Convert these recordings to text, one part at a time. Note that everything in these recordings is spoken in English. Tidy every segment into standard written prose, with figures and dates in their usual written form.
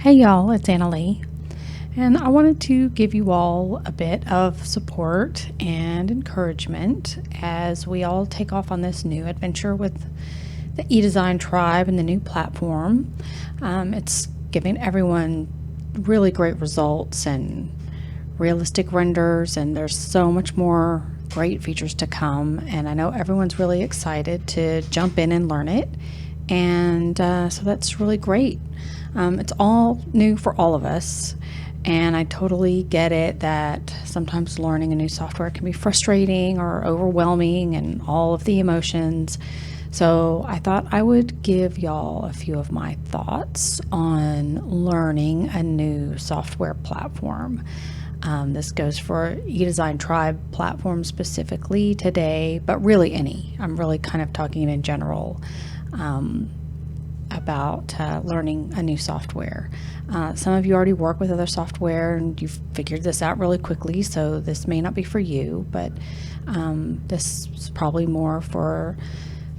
Hey y'all, it's Annalie, and I wanted to give you all a bit of support and encouragement as we all take off on this new adventure with the eDesign Tribe and the new platform. It's giving everyone really great results and realistic renders, and there's so much more great features to come, and I know everyone's really excited to jump in and learn it, and so that's really great. It's all new for all of us, and I totally get it that sometimes learning a new software can be frustrating or overwhelming and all of the emotions. So I thought I would give y'all a few of my thoughts on learning a new software platform. This goes for eDesign Tribe platform specifically today, but really any. I'm really kind of talking in general about learning a new software. Some of you already work with other software and you've figured this out really quickly, so this may not be for you, but this is probably more for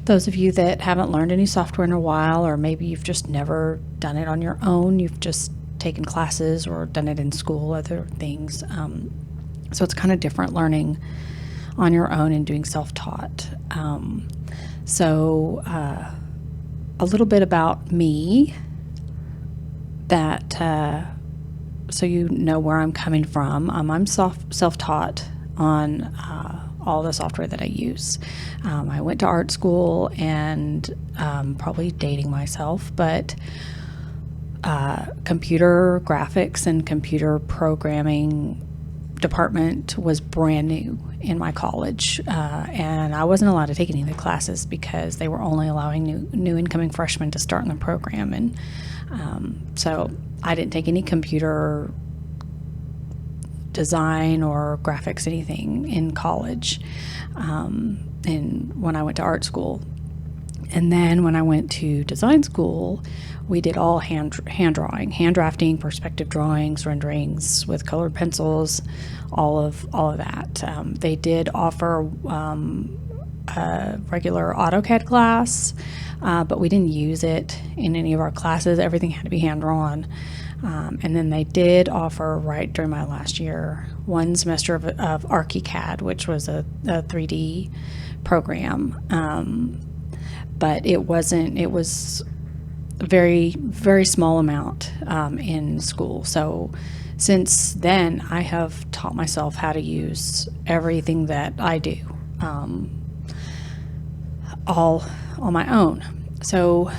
those of you that haven't learned any software in a while, or maybe you've just never done it on your own. You've just taken classes or done it in school, other things. So it's kind of different learning on your own and doing self-taught. A little bit about me, that so you know where I'm coming from. I'm self-taught on all the software that I use. I went to art school, and probably dating myself, but computer graphics and computer programming department was brand new in my college, and I wasn't allowed to take any of the classes because they were only allowing new incoming freshmen to start in the program, and so I didn't take any computer design or graphics, anything in college, and when I went to art school. And then when I went to design school, we did all hand drafting, perspective drawings, renderings with colored pencils, all of that. They did offer a regular AutoCAD class, but we didn't use it in any of our classes. Everything had to be hand drawn. And then they did offer, right during my last year, one semester of ArchiCAD, which was a 3D program. But it was a very, very small amount in school. So since then, I have taught myself how to use everything that I do, all on my own. So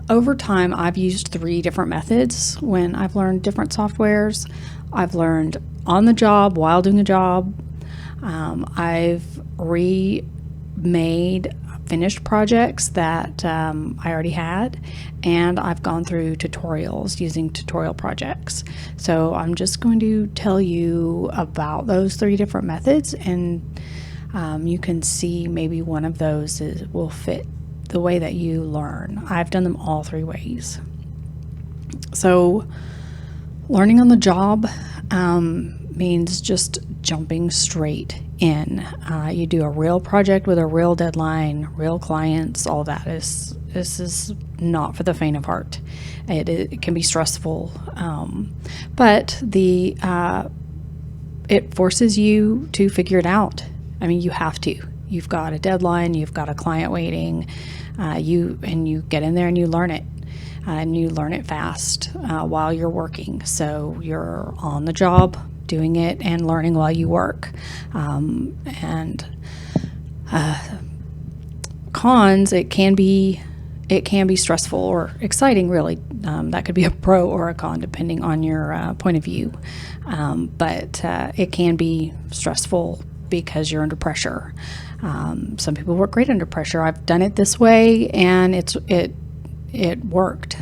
over time, I've used 3 different methods when I've learned different softwares. I've learned on the job while doing a job. I've remade finished projects that I already had, and I've gone through tutorials using tutorial projects. So I'm just going to tell you about those 3 different methods, and you can see maybe one of those will fit the way that you learn. I've done them all 3 ways. So learning on the job means just jumping straight in. You do a real project with a real deadline, real clients, all that. This is not for the faint of heart. It can be stressful, but it forces you to figure it out. I mean, you have to. You've got a deadline, you've got a client waiting, you get in there and you learn it. And you learn it fast while you're working. So you're on the job, doing it and learning while you work. Cons, it can be stressful or exciting, really. That could be a pro or a con depending on your point of view. But it can be stressful because you're under pressure. Some people work great under pressure. I've done it this way, and it worked.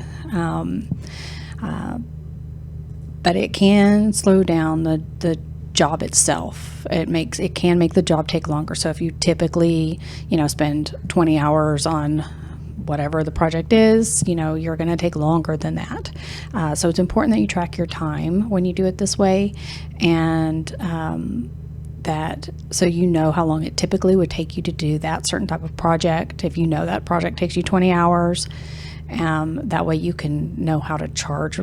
But it can slow down the job itself. It can make the job take longer. So if you typically, spend 20 hours on whatever the project is, you're going to take longer than that. So it's important that you track your time when you do it this way, and so you know how long it typically would take you to do that certain type of project. If you know that project takes you 20 hours, that way you can know how to charge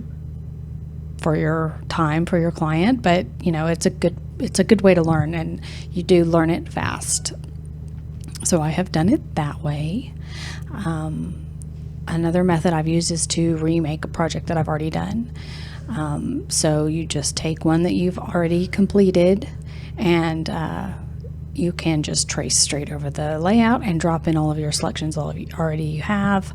for your time for your client, but it's a good way to learn, and you do learn it fast. So I have done it that way. Another method I've used is to remake a project that I've already done. So you just take one that you've already completed, and you can just trace straight over the layout and drop in all of your selections already you have.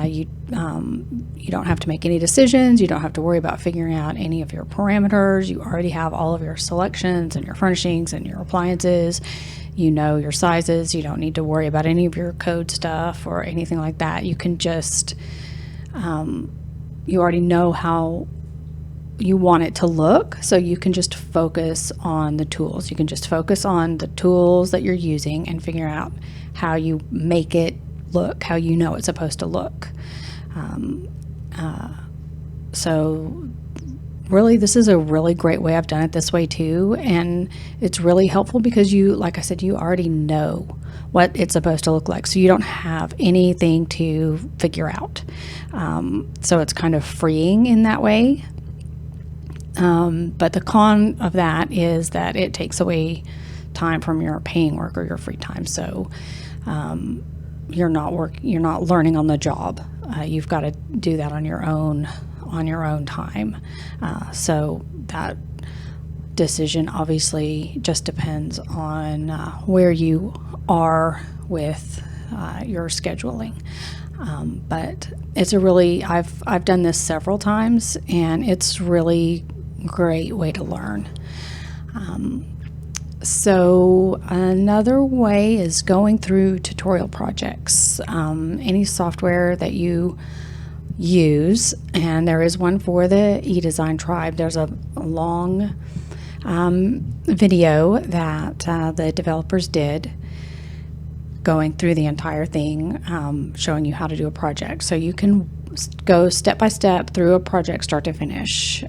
You don't have to make any decisions. You don't have to worry about figuring out any of your parameters. You already have all of your selections and your furnishings and your appliances. Your sizes. You don't need to worry about any of your code stuff or anything like that. You can just, you already know how you want it to look, so you can just focus on the tools. You can just focus on the tools that you're using and figure out how you make it look, how it's supposed to look. So really, this is a really great way. I've done it this way too, and it's really helpful because like I said, you already know what it's supposed to look like, so you don't have anything to figure out. So it's kind of freeing in that way. But the con of that is that it takes away time from your paying work or your free time. So you're not learning on the job. You've got to do that on your own time. So that decision obviously just depends on where you are with your scheduling. But it's I've done this several times, and it's really great way to learn. So another way is going through tutorial projects. Any software that you use, and there is one for the eDesign Tribe. There's a long video that the developers did going through the entire thing, showing you how to do a project. So you can go step by step through a project start to finish.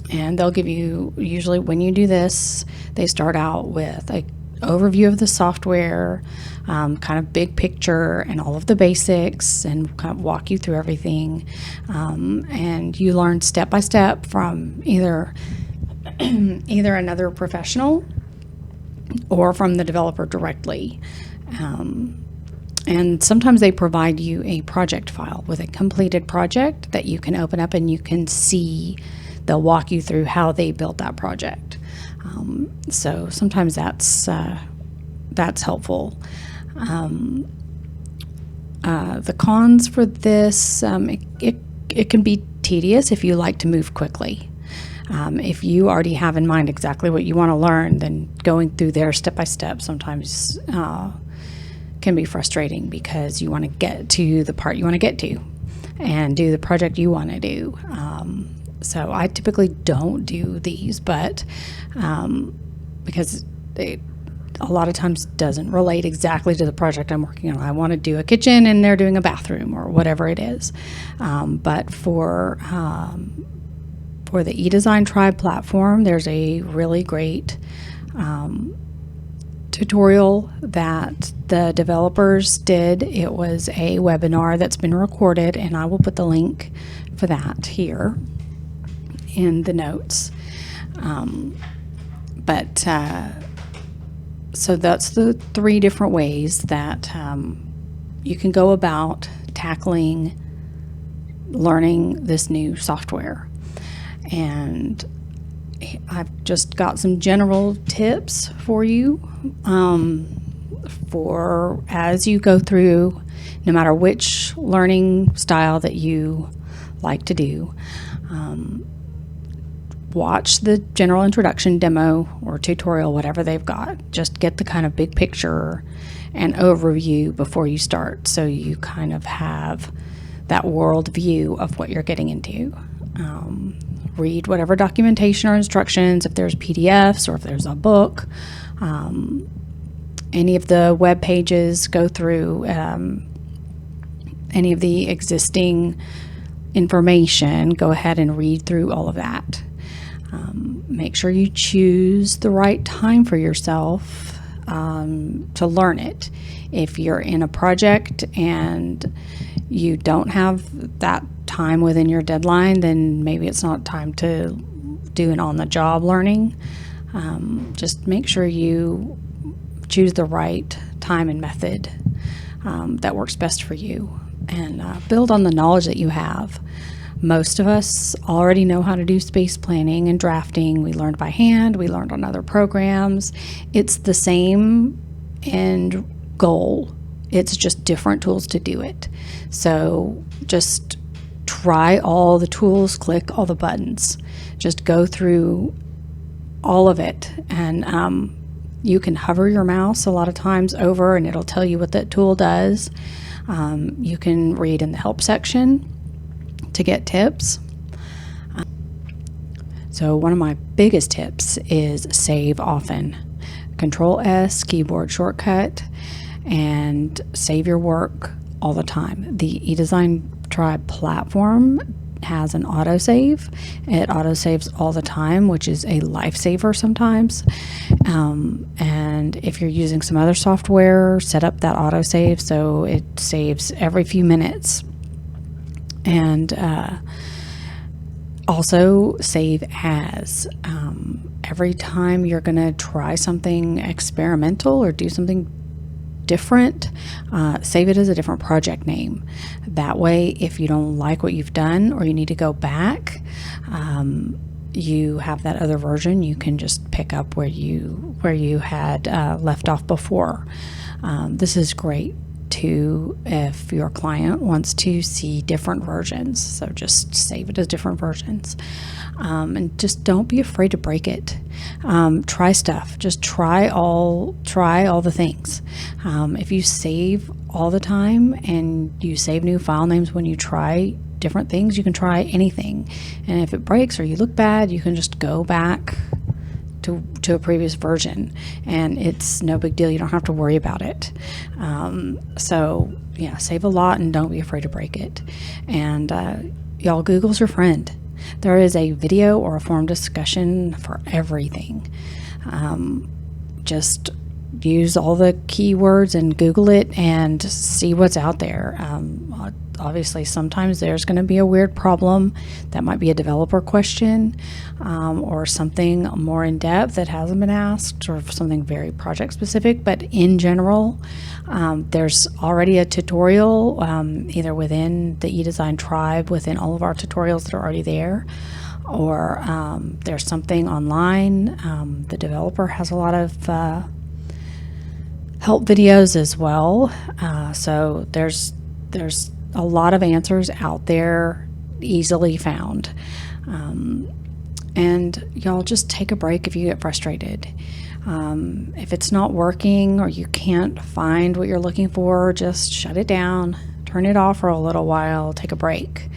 And they'll give you, usually when you do this, they start out with an overview of the software, kind of big picture and all of the basics, and kind of walk you through everything. And you learn step by step from either another professional or from the developer directly. And sometimes they provide you a project file with a completed project that you can open up, and you can see, they'll walk you through how they built that project. So sometimes that's helpful. The cons for this, it can be tedious if you like to move quickly. If you already have in mind exactly what you want to learn, then going through there step by step sometimes can be frustrating, because you want to get to the part you want to get to and do the project you want to do. So I typically don't do these, but because a lot of times doesn't relate exactly to the project I'm working on. I want to do a kitchen and they're doing a bathroom or whatever it is. But for the eDesign Tribe platform, there's a really great tutorial that the developers did. It was a webinar that's been recorded, and I will put the link for that here in the notes. So that's the 3 different ways that you can go about tackling learning this new software. And I've just got some general tips for you for as you go through, no matter which learning style that you like to do. Watch the general introduction demo or tutorial, whatever they've got. Just get the kind of big picture and overview before you start, so you kind of have that world view of what you're getting into. Read whatever documentation or instructions, if there's PDFs or if there's a book. Any of the web pages, go through any of the existing information, go ahead and read through all of that. Make sure you choose the right time for yourself to learn it. If you're in a project and you don't have that time within your deadline, then maybe it's not time to do an on-the-job learning. Just make sure you choose the right time and method that works best for you, and build on the knowledge that you have. Most of us already know how to do space planning and drafting. We learned by hand, we learned on other programs. It's the same end goal. It's just different tools to do it. So just try all the tools, click all the buttons. Just go through all of it, and you can hover your mouse a lot of times over and it'll tell you what that tool does. You can read in the help section to get tips. So one of my biggest tips is save often. Control S, keyboard shortcut, and save your work all the time. The eDesign Tribe platform has an autosave. It autosaves all the time, which is a lifesaver sometimes. And if you're using some other software, set up that autosave so it saves every few minutes. And also save as. Every time you're going to try something experimental or do something different, save it as a different project name. That way, if you don't like what you've done or you need to go back, you have that other version. You can just pick up where you had left off before. This is great too if your client wants to see different versions. So just save it as different versions. And just don't be afraid to break it. Try stuff. Just try all the things. If you save all the time and you save new file names when you try different things, you can try anything. And if it breaks or you look bad, you can just go back to a previous version, and it's no big deal. You don't have to worry about it. So yeah, save a lot and don't be afraid to break it. And y'all, Google's your friend. There is a video or a forum discussion for everything. Just use all the keywords and Google it and see what's out there. Obviously, sometimes there's going to be a weird problem that might be a developer question, or something more in depth that hasn't been asked, or something very project specific. But in general, there's already a tutorial either within the eDesign Tribe, within all of our tutorials that are already there, or there's something online. The developer has a lot of help videos as well. So there's a lot of answers out there, easily found. And y'all, just take a break if you get frustrated. If it's not working or you can't find what you're looking for, just shut it down, turn it off for a little while, take a break.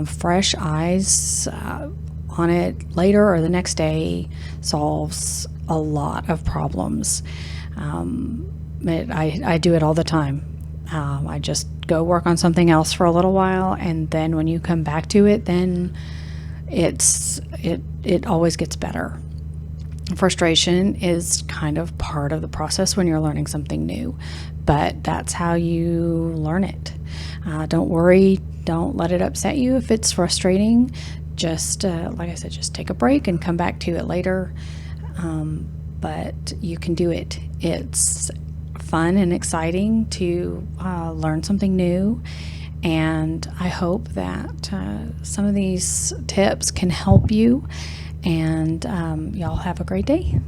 Fresh eyes on it later or the next day solves a lot of problems. I do it all the time. I just go work on something else for a little while, and then when you come back to it, then it always gets better. Frustration is kind of part of the process when you're learning something new, but that's how you learn it. Don't worry, don't let it upset you if it's frustrating. Just like I said, just take a break and come back to it later. But you can do it. It's fun and exciting to learn something new, and I hope that some of these tips can help you, and y'all have a great day.